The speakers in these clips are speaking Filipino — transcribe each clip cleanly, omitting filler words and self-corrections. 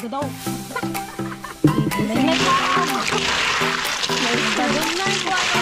daw. May sabon lang po ako.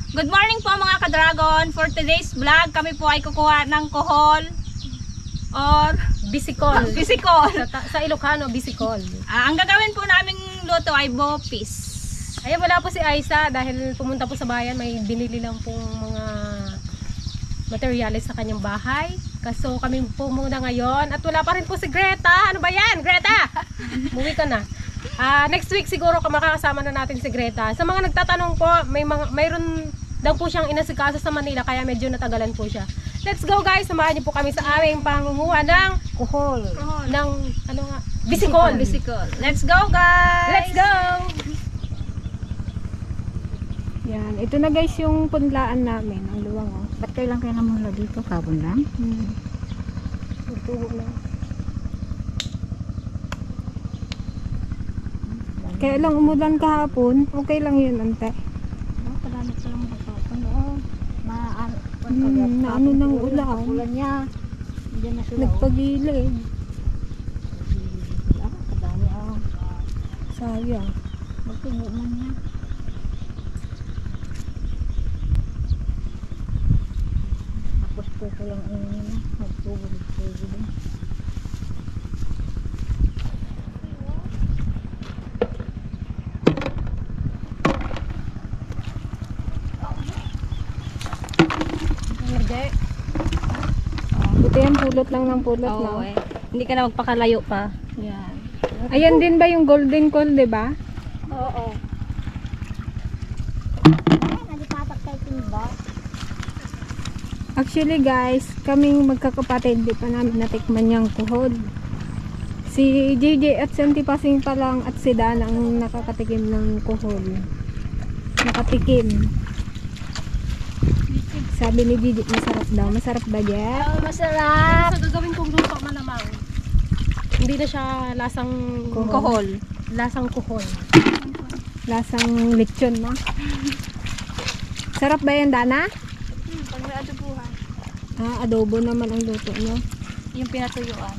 Good morning po mga ka-dragon. For today's vlog, kami po ay kukuha ng kohol or Bisikol. bisikol. Sa Ilocano, bisikol. Ang gagawin po naming luto ay bopis. Ayan, wala po si Aiza dahil pumunta po sa bayan. May binili lang pong mga materials sa kanyang bahay. Kaso kami po muna ngayon. At wala pa rin po si Greta. Ano ba yan, Greta? Muwi ka na. Next week siguro makakasama na natin si Greta. Sa mga nagtatanong po, mayroon daw po siyang inasikaso sa Manila kaya medyo natagalan po siya. Let's go guys, samahan niyo po kami sa aming pangunguha ng kuhol. Ng ano nga? Bisikol. Bisikol. Let's go guys! Let's go! Yan, ito na guys yung punlaan namin, ang luwang oh. Ba't kailan kayo namula dito? Kapon lang? Tubo na. Kaya lang umulan kahapon, okay lang yun ante. Kadami pa lang kapon oh. Na ano ng ulan. Ulan niya. Diyan na sila. Nagpagilid. Kadami oh. Sayang. Magtubo man niya. Tapos po ko lang ini na. Magtubo din. Buti yan, pulot lang ng pulot Oo, na. Hindi ka na magpakalayo pa. Yan. Ayan din ba yung golden call, di ba? Oo. Nalipatak tayo timba. Actually guys, kaming magkakapatid, di pa namin natikman yung kuhol. Si JJ at Santi Pasing pa lang at si Dan ang nakakatikim ng kuhol. Nakatikim. Sabi ni JJ, masarap daw. Masarap ba, Jeff? Oh, masarap. Sa gagawin kong luto malamang. Hindi na siya lasang Kohol. Lasang kuhol. Lasang lechon, no? Sarap ba yan, Dana? Pag may adobuhan. Adobo naman ang luto, no? Yung pinatuyuan.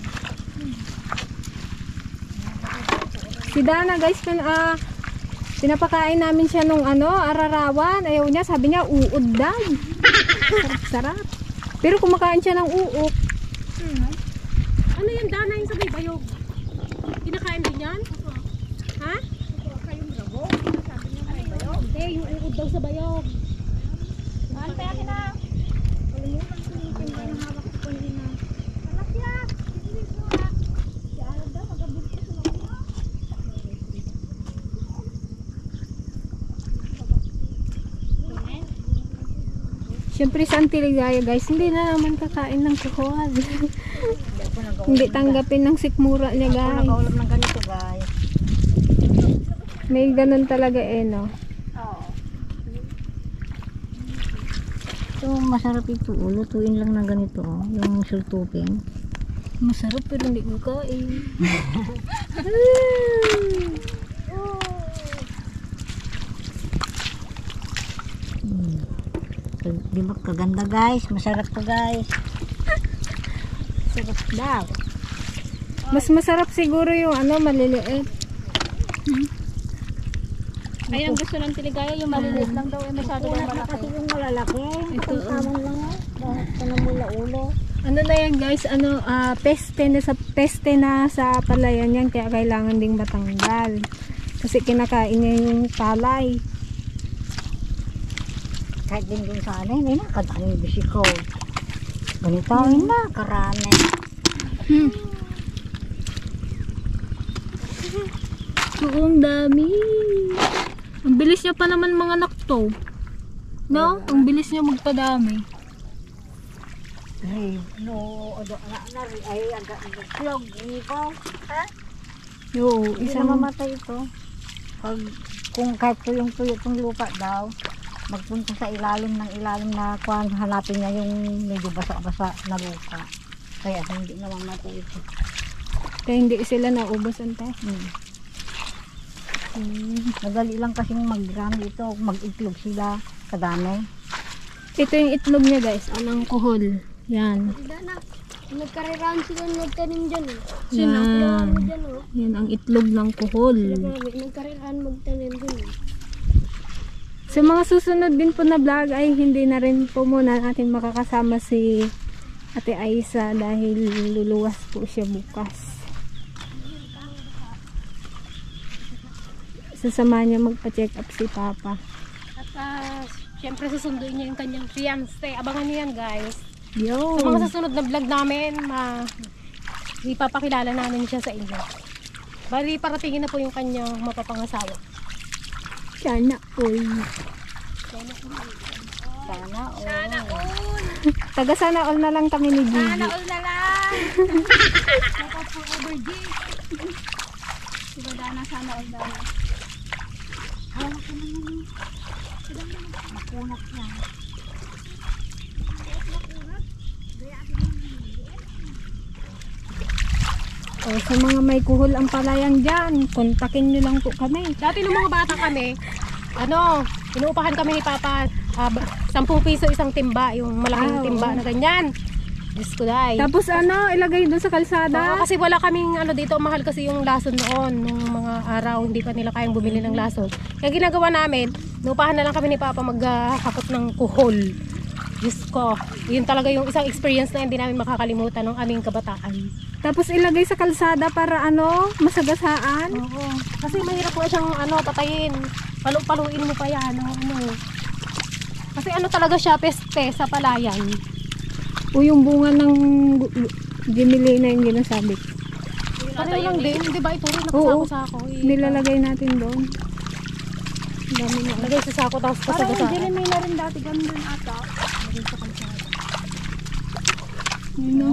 Si Dana, guys, pinapakain namin siya nung ararawan. Ayaw niya, sabi niya, uod daw. Sarap. Pero kumakain siya ng uok. Ano yan, Dana, yung sa may bayog? Kinakain din yan? Ha? Hindi, yung uod daw sa bayog. Ante, akin na. Siyempre sa Antiligaya, guys, hindi na naman kakain ng kuhol. Hindi tanggapin ng sikmura niya, Ako guys. nag-aulam ng ganito, guys. May ganun talaga no? Oo. So, masarap ito. Lutuin lang ng ganito, oh. Yung sultupin. Masarap pero hindi ko kain. Di ba kaganda, guys? Masarap to, guys. Sarap daw. Mas masarap siguro yung maliliit. Ay, ang gusto ng Tiligaya, yung maliliit lang daw. Masyado daw Kasi malaki. yung malalaki. Ito, tamang lang, oh. Dahil pa na mula ulo. Ano na yan guys, peste na sa palayan yan, kaya kailangan ding matanggal. Kasi kinakain niya yung palay. Kahit din dun sa ano, hindi na, kadaming bisiko. Ganito, na, karami. Oo, ang dami. Ang bilis niya pa naman mga nakto. No? Ang bilis niya magpadami. Ay, no, ay, agak itlog, ibo. Ha? Oo, Hindi isang na mamatay ito. Kung kahit tuyong-tuyo itong lupa daw, magpunta sa ilalim na kuhan, hanapin niya yung medyo basa-basa na lupa. Kaya hindi na mamatay ito. kaya hindi sila naubos ante. Madali lang kasing mag-gram dito, mag-itlog sila, kadami. Ito yung itlog niya guys, anong kuhol. Yan. Nagkarirahan sila nagtanim dyan eh. Yan. Dyan oh. Yan ang itlog ng kuhol. Nagkarirahan magtanim dyan eh. Sa mga susunod din po na vlog ay hindi na rin po muna natin makakasama si Ate Aisa dahil luluwas po siya bukas. Sasama niya magpa-check up si Papa. At syempre susunduin niya yung kanyang fiancé. Abangan niyo yan guys. Yo! Sa mga susunod na vlog namin, ipapakilala namin siya sa inyo. Bali, paratingin na po yung kanyang mapapangasawa. Sana all. Sana all. Taga sana all na lang kami ni Gigi. Sana all na lang. Dapat forever G. Diba Dana, sana all na lang. O, sa mga may kuhol ang palayan dyan, kontakin nyo lang po kami. Dati nung mga bata kami, inuupahan kami ni Papa, 10 piso isang timba, yung malaking timba na ganyan. Diyos ko dahil. Tapos ilagay doon sa kalsada. Kasi wala kaming dito, mahal kasi yung lason noon, nung mga araw, hindi pa nila kayang bumili ng lason. Kaya ginagawa namin, inuupahan na lang kami ni Papa maghakot ng kuhol. Diyos ko, yun talaga yung isang experience na hindi namin makakalimutan ng aming kabataan. Tapos ilagay sa kalsada para masagasaan. Oo. Kasi mahirap po siyang patayin. Paluin mo pa yan. Kasi talaga siya, peste sa palayan. O yung bunga ng Gemilina yung ginasabit. Pareho lang din, di ba? Ito rin Oo. nakasako-sako. Nilalagay natin doon. Dami na. Lagay sa sako tapos pasagasaan. Gemilina rin dati ganun ata. Yun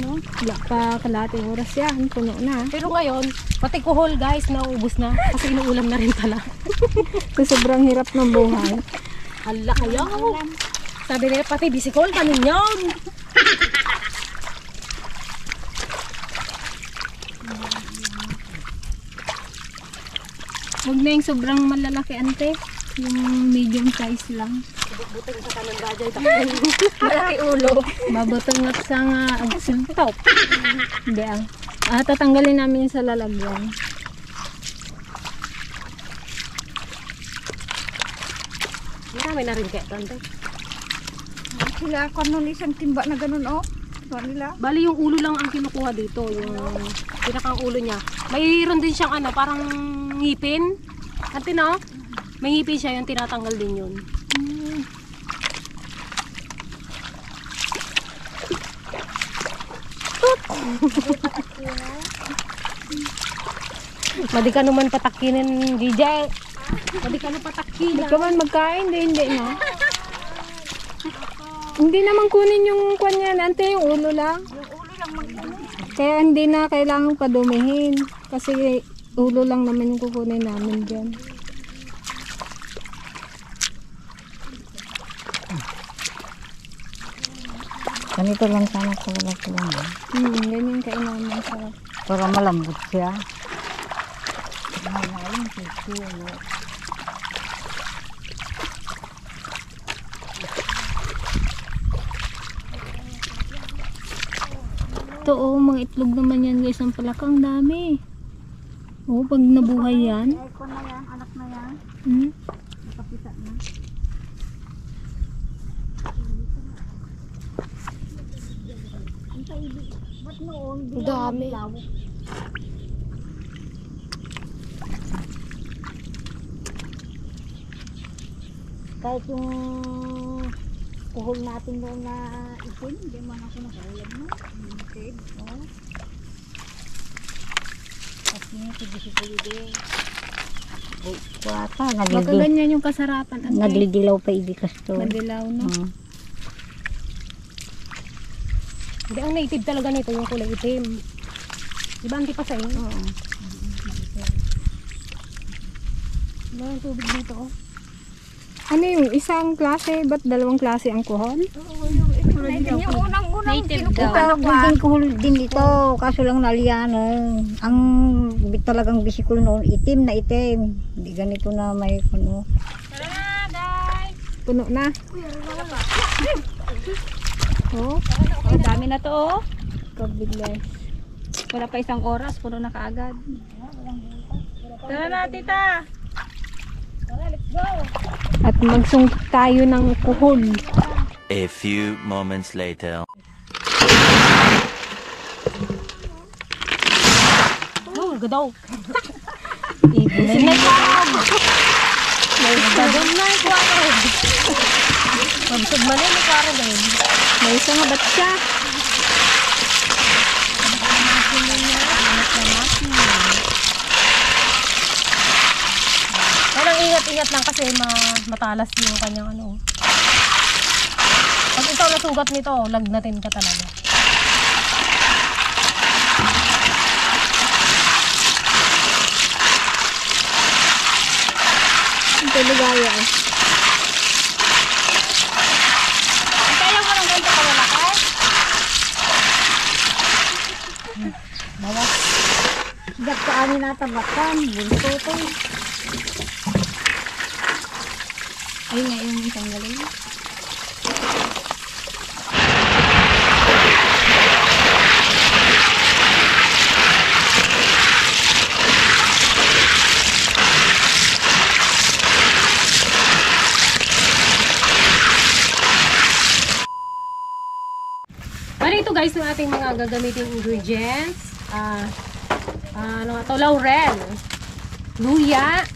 o. Wala pa kalating oras yan. Puno na. Pero ngayon, pati kuhol guys, nauubos na. Kasi inuulam na rin pala. So, sobrang hirap ng buhay. Hala kayo. Sabi nila, pati bisikol, kanin yun. Huwag na yung sobrang malalaki ante. Yung medium size lang. Buting sa kanan gajay. Malaki ulo. Babatangat sa nga agsiltop. Hindi tatanggalin namin yung sa lalagyan. Marami na rin kaya tante. Sila ako nun isang timba na ganun nila. Bali yung ulo lang ang kinukuha dito. Yung pinakang ulo niya. Mayroon din siyang parang ngipin. Ate no? May ngipin siya, yung tinatanggal din yun. Madi ka naman patakinin, DJ. Madi ka naman patakinin. Hindi ka man magkain, hindi no? Hindi naman kunin yung kwan yan, ante, yung ulo lang. Kaya hindi na kailangang padumihin. Kasi ulo lang naman yung kukunin namin dyan. Ganito lang sana talaga ko lang. Ganyan kainaman sa Para malambot siya. Ngayon, sisi, ito mga itlog naman yan guys, ang palakang dami. Pag nabuhay yan. Ay, ko na yan, anak na yan. Nakapita na. Ang paibig. Ba't noon? Ang dami. Dilaw. Kahit yung kuhol natin noon na itim, hindi man ako nakaulad mo. Okay. Oh. Kasi tigisi-pwede. Kuwata, Baka ganyan yung kasarapan. naglidilaw pa ibikas to. Madilaw, no? Hindi, ang native talaga nito yung kulay itim. Di ba ang tipas eh? Oo. Ano yung tubig dito? Oh? Ano yung isang klase? Ba't dalawang klase ang kuhol? Yung unang-unang Ito, golden kuhol din ito. Kaso lang naliyanan. Ang talagang bisikul noon, itim na itim. Hindi ganito na may kuno. Tara na, guys. Puno na. Oh, Oh, dami na to, oh. kabilas. Wala pa isang oras, puno na kaagad. Tara na, tita. At magsungkit tayo ng kuhol. A few moments later. Oh, gadaw. Ibig na yung gadaw na yung kwaro. Magsug man yung kwaro dahil. May isa nga ba't siya? Kaya ingat-ingat lang kasi matalas yung kanyang ano. Pag ikaw nasugat nito, lagnatin ka talaga. Ito ligaya eh. Kaya mo ng ganito kalalaki? Sigat sa amin natabakan. Bunto to. Ayun nga yung isang galing. Bali ito guys, yung ating mga gagamitin ingredients. Ano nga to? Laurel, luya,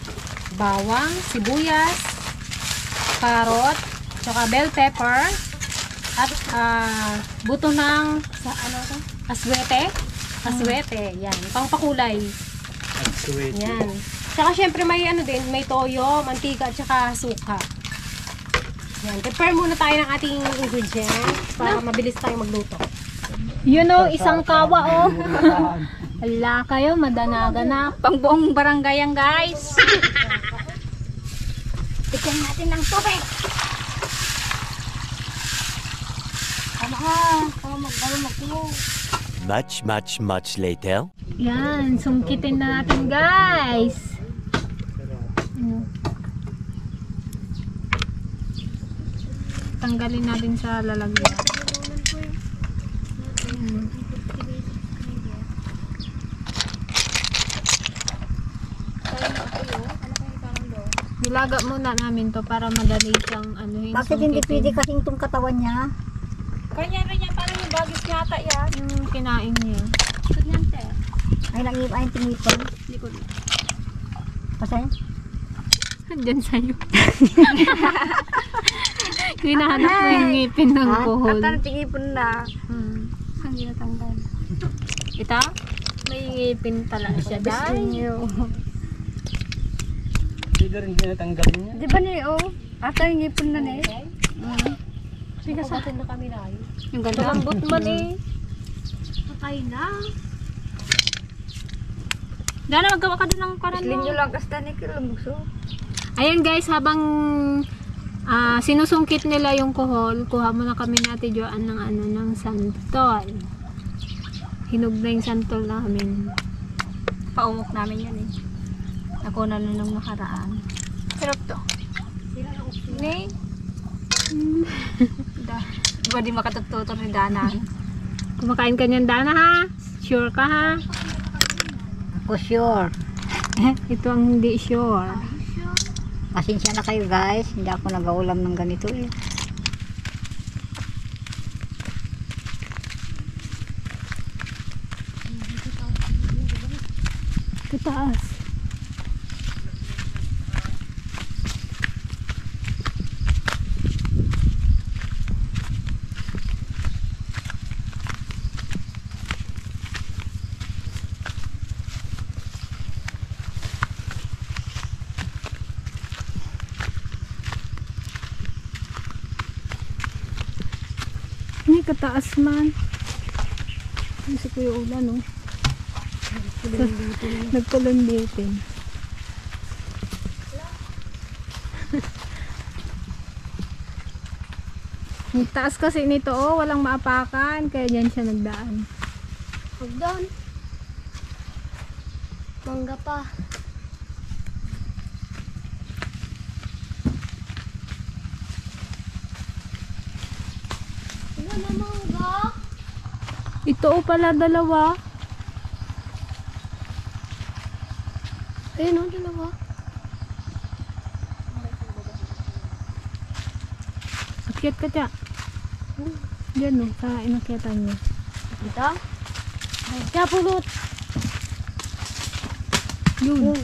bawang, sibuyas, carrot, tsaka bell pepper, at buto ng aswete. Aswete, yan. Pangpakulay. Yan. Tsaka syempre may ano din, may toyo, mantika, at tsaka suka. Yan. Prepare muna tayo ng ating ingredients para mabilis tayo magluto. You know, isang kawa oh. Hala kayo, madanaga na. Pang buong barangay yan, guys. Tigyan natin ng tubig. Much later. Yan, sungkitin na natin guys. Tanggalin natin sa lalagyan. Nilaga muna namin to para madali siyang anuhin. Bakit hindi pwede kasing itong katawan niya? Kanya rin yan, parang yung bagis yata yan. Yung kinain niya. Ganyan, te. Ay, nangipay tinipon. Hindi ko. Pasay? Andyan sa'yo. Hinahanap mo yung ngipin ng kuhol. tingipon na. Hindi natanggal. Ito? May ngipin talaga siya. Dahil. Di ba niyo, oh? Ata yung ngipon na eh. Sige sa atin na kami na yun. Yung ganda. Malambot man eh. Patay na. Dana, maggawa ka din ng karan mo. lang kasta ni Kilambugso. Ayan guys, habang sinusungkit nila yung kuhol, kuha muna kami natin Joan ng santol. Hinog na yung santol namin. Paumok namin yan eh. Ako na nung nakaraan. Sarap to. Hindi. Di ba di makatututo ni Dana? Kumakain ka niyan, Dana ha? Sure ka ha? Ako sure. Ito ang hindi sure. Pasensya na kayo guys. Hindi ako nag-aulam ng ganito eh. Sa taas. Ini kataas man. Ini si Kuya Ulan, no? Nagkulumbitin. Ang taas kasi nito, oh, walang maapakan, kaya dyan siya nagdaan. Huwag doon. Mangga pa. Ano na mangga? Ito oh, pala dalawa. Ayun o, dalawa. Akyat ka tiya. Diyan no, sa inakyatan niya. Dito? Kaya pulot. Yun.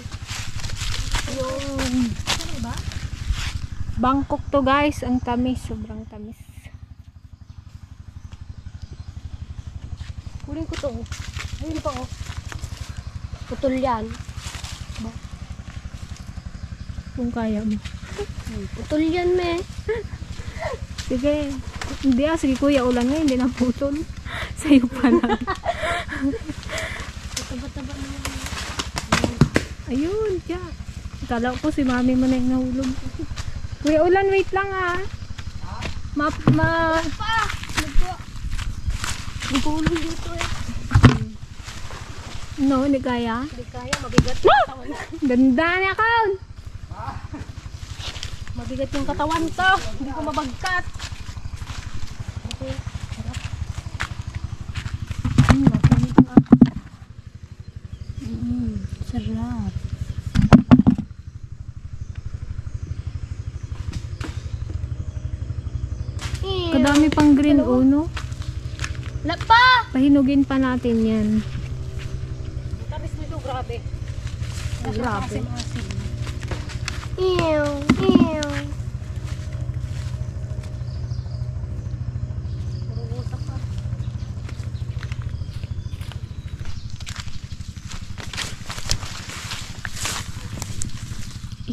Yung... Bangkok to guys, ang tamis, sobrang tamis. Kunin ko to. Ayun pa o. Putol yan. Kung kaya mo. Putol yan, me. Sige. Hindi sige Kuya Ulan nga, hindi na putol. Sa'yo pa lang. Taba-taba na yan. Ayun, tiya. Kala ko si mami mo na yung nahulog. Kuya Ulan, wait lang ah. Nagulong dito eh. No, hindi kaya. Hindi kaya, mabigat yung katawan. Ganda niya ka. Mabigat yung katawan to. Hindi ko mabagkat. Sarap. Kadami pang green uno. Lapa! Pahinugin pa natin yan. Tamis nito, grabe. Grabe. Ew, ew.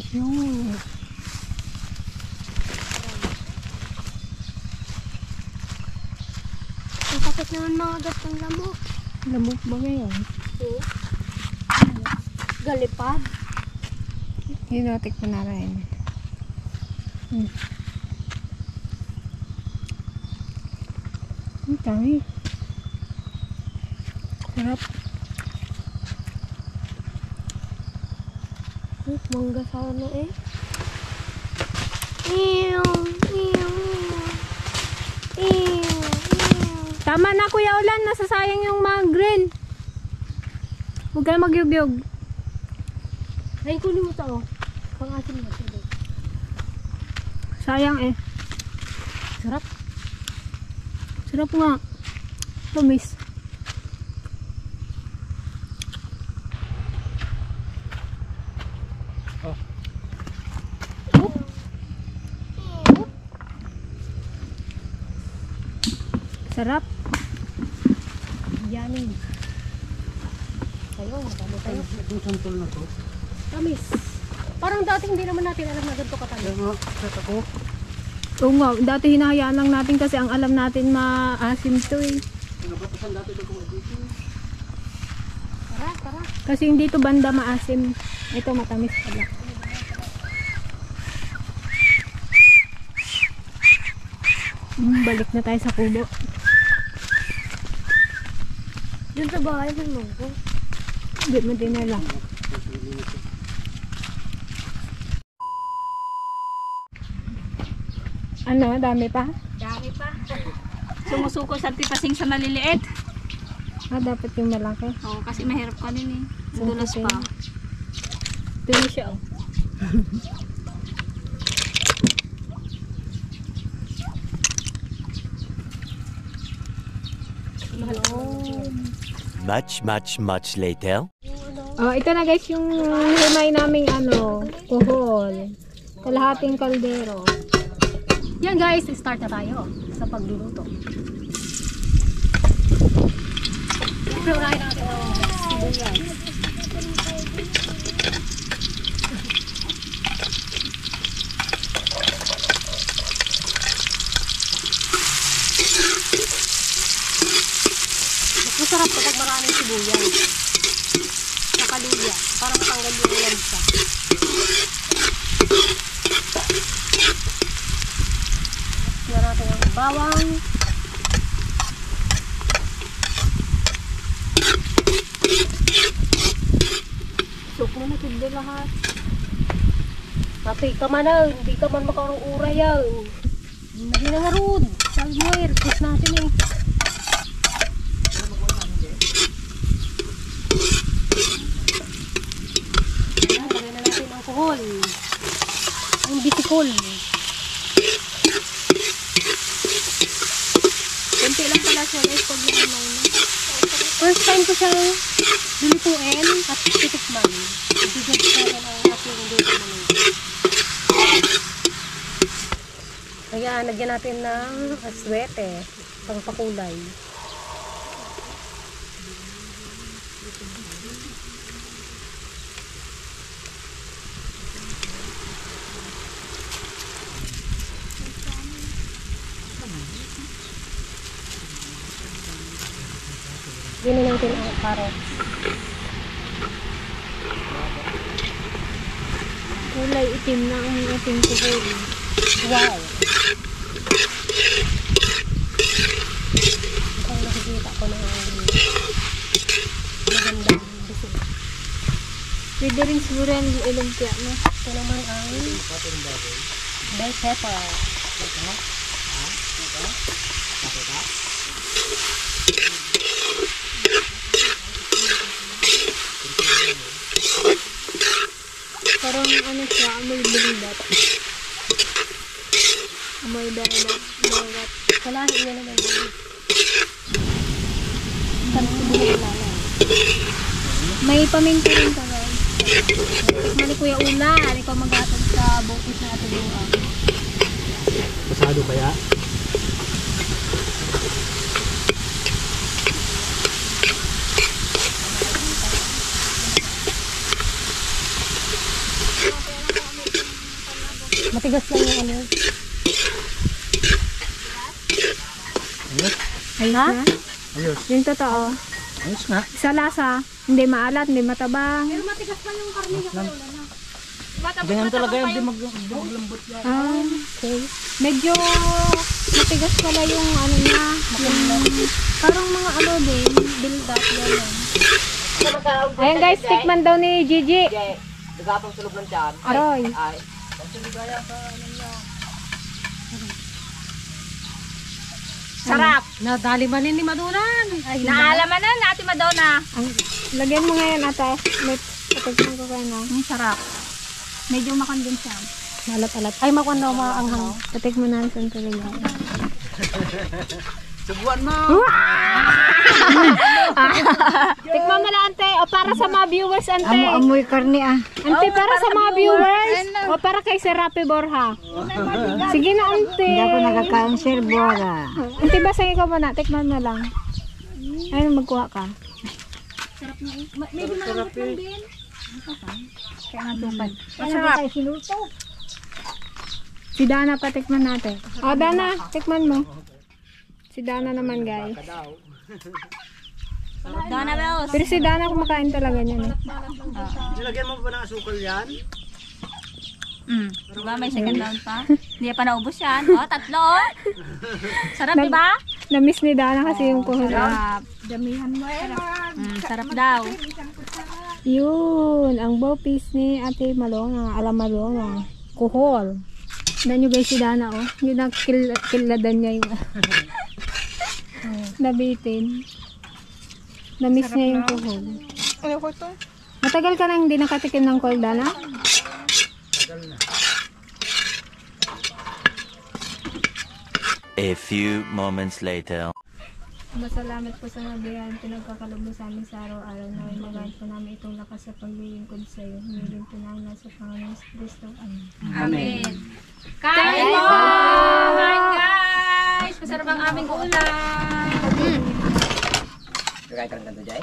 Yun. Ang kapit naman mga gatong lamok. Lamok ba ngayon? Galipad. Yun natik pa na rin. Ang dami. Sarap. Mangga sana eh. Ew, ew, ew. Ew, ew. Tama na Kuya Ulan, nasasayang yung mga green. Huwag ka na magyugyog. Ay, kunin mo to. Pang-asin mo ito. Sayang eh. Sarap. Sarap nga. Tamis. Sarap. Yanin. Tayo, madami tayo. Itong santol na to. Tamis. Parang dati hindi naman natin alam na ganito katamis. Kaya nga, set ako. Oo nga, dati hinahayaan lang natin kasi ang alam natin maasim to eh. Nabatasan dati ito kung dito. Tara, tara. Kasi hindi to banda maasim. Ito matamis pala. Balik na tayo sa kubo. Doon sa bahay ng manggo. Hindi mo dinala. Ano, dami pa? Dami pa. Sumusuko sa tipasing sa maliliit. Ah, dapat yung malaki. Oo, kasi mahirap ka din eh. Dulas pa. Dito siya oh. Much, much, much later. Yung ano, Oh, ito na guys yung himay naming kuhol. Kalahating kaldero. Yan guys, start na tayo sa pagluluto. Siyempre, unahin natin ang sibuyas. Masarap kapag maraming sibuyas. Nakaluya. Para matanggal yung lansa. Tignan natin ang bawang. Sok mo na tignan lahat. Pati ka man na. Hindi ka man makarong ura yan. Hindi na nga rood. Sabi mo eh. Request natin eh. Alcohol. Ang bitikol. Kunti lang pala siya guys pag lumaw na. First time ko siyang lulutuin at titikman. Ibigay ko na ang ating luto naman. Kaya nagyan natin ng aswete pang pakulay. Ginin natin ang carrots. Kulay itim na ang ating kuhol. Wow! Mukhang nakikita ko na magandang bisig. Pwede rin siguro yung ilumpia no? Ito naman ang bell pepper. Parang siya, amoy bilibat. Amoy bilibat. Kalahin niya naman yun. May paminta rin ka guys. Tikman ni Kuya Una. Ikaw maghatag sa bukis na ating buwan. Pasado kaya? Matigas lang yung ano. Ayos na? Ayos. Yung totoo. Ayos nga. Sa lasa, hindi maalat, hindi matabang. Ganyan talaga yung di maglambot yan. Ah, okay. Medyo matigas pala yung niya. Yung, parang mga din, build up yan. Ayan guys, tikman daw ni Gigi. Nagapang sulog ng tiyan. Aroy. Ay. Sarap. Nadali man ni Madunan. Ay, Naalaman na natin Madonna. Lagyan mo ngayon ata. May patignan ko kayo na. Sarap. Medyo makondensya. malat-alat. Ay, makuha na maanghang. Patikman na sa talaga. Subuan mo! Tikman mo na, ante. O para sa mga viewers, ante. Amoy karne Ante, para sa mga viewers. O para kay Sir Rapi Borja. Sige na, ante. Hindi ako nagkakansir, Bora. Ante, basagin ka muna. Tikman mo lang. Ayun, magkuha ka. Medyo malambot lang din. Kaya nga tupad. Masarap. Sinuto. Si Dana pa, tikman natin. O, Dana, tikman mo. Si Dana naman, guys. Donna Bells. Pero si Dana kumakain talaga niyan. Nilagyan mo ba ng asukal yan? Diba may second round pa? Hindi pa naubos yan. O, tatlo. Sarap, diba? Na-miss ni Dana kasi yung kuhol. Sarap. Damihan mo eh. Sarap daw. Yun, ang bopis ni Ate Malonga, Ala Malonga. Kuhol. Tignan nyo guys si Dana, oh. Yung nakiladan niya yung nabitin. Na-miss niya yung kuhol. Ayoko to. Matagal ka nang hindi nakatikim ng kuhol, Dana? A few moments later. Masalamat po sa mga biyayang pinagkakalob mo sa amin sa araw-araw na ay magaan po namin itong lakas sa paglilingkod sa iyo. Hiniling po namin sa Panginoon Kristo. Amen. Amen. Kain po! Kain guys! Masarap ang aming ulam. Kaya ka ng ganito, Jay?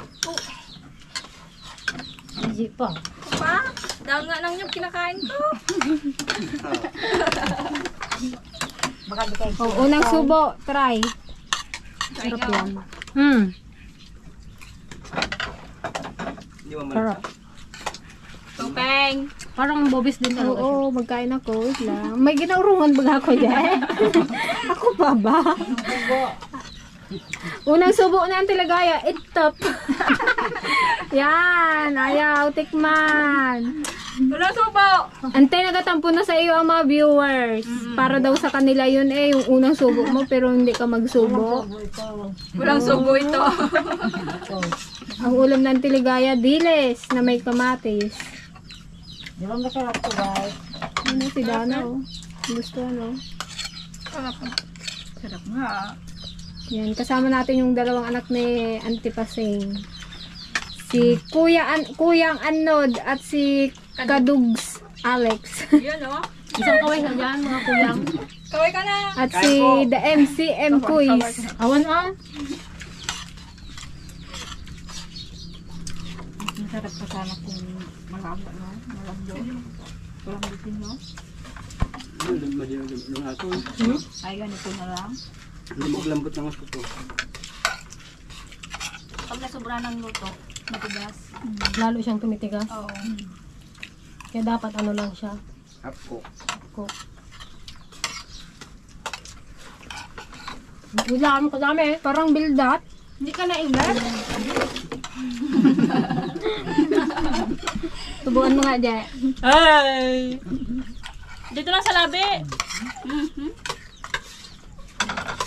Hindi pa. Pa? Dahil nga nang yung kinakain ko. Baka di kayo. Oh, unang subo, try. Sarap yan. Hindi mo Sarap. Tupeng. Parang bobis din talaga siya. Oo, magkain ako. Wait lang. May ginaurungan ba ako dyan? Ako pa ba? Unang subo na ang Tilagaya. Itop. Yan. Ayaw. Tikman. Wala subo. Antay, nagatampo na sa iyo ang mga viewers. Para daw sa kanila yun yung unang subo mo pero hindi ka magsubo. Walang subo ito. Ang ulam ng Tilagaya, diles na may kamatis. Di ba masarap to, guys? Ano si Dana, oh. Gusto, ano? Sarap nga. Yan, kasama natin yung dalawang anak ni Auntie Pasing. Si Kuyang Anod at si Kadugs Alex. Yan o. Isang kaway na dyan, mga kuyang. Kaway ka na. At si The MCM Quiz. Awan ah. Masarap pa sana kung malabo, no? Malabo. Walang bitin, no? Ay, ganito na lang. Lambot ng gusto ko. Pag nasobra ng luto, matigas. Lalo siyang tumitigas. Oo. Kaya dapat ano lang siya. Ako. Cook. Ulam ko dami. Parang bildat. Hindi ka na ilan? Tubuan mo nga, Jay. Ay! Dito lang sa labi.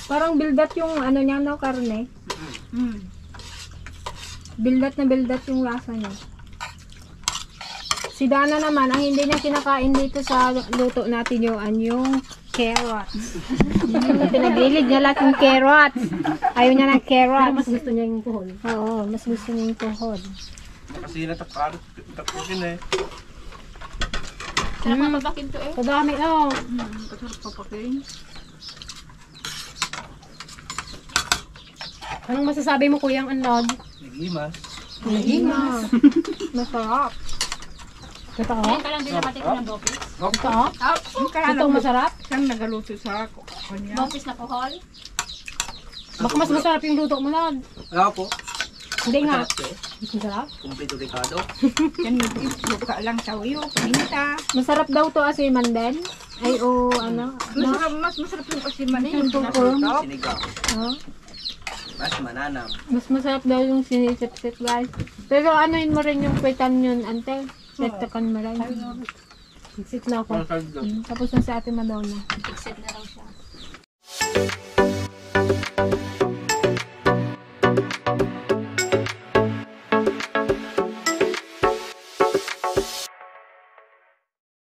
Parang bildat yung ano niya, no, karne. Bildat na bildat yung lasa niya. Si Dana naman, ang hindi niya kinakain dito sa luto natin yung carrots. Pinagilid niya lahat yung carrots. Ayaw niya ng Pero carrots. mas gusto niya yung kuhol. Oo, mas gusto niya yung tuhod. Kasi nataparot. Tapusin eh. Sarap ang papakin to eh. Kadami oh. Sarap papakin. Anong masasabi mo kuyang Anod? Nagimas. Masarap. Ito oh. Ngayon ka lang din nakatikin ng bopis. Ito oh. Ito masarap. Bopis na pohol. Baka mas masarap yung luto mo Lod. Wala po. Hindi nga. Masarap eh. Mas masarap. Kumplito Ricardo. Masarap daw to asiman din. Ay, ano? Mas masarap yung asiman eh. Sinigang. Oh. Mas mananam. Mas masarap daw yung sinisip-sip, guys. Pero anuin mo rin yung kwitan yun, ante. Sektakan mo rin. Sit na ako. Masarap. Tapos na si Ate Madonna. Exit na raw siya.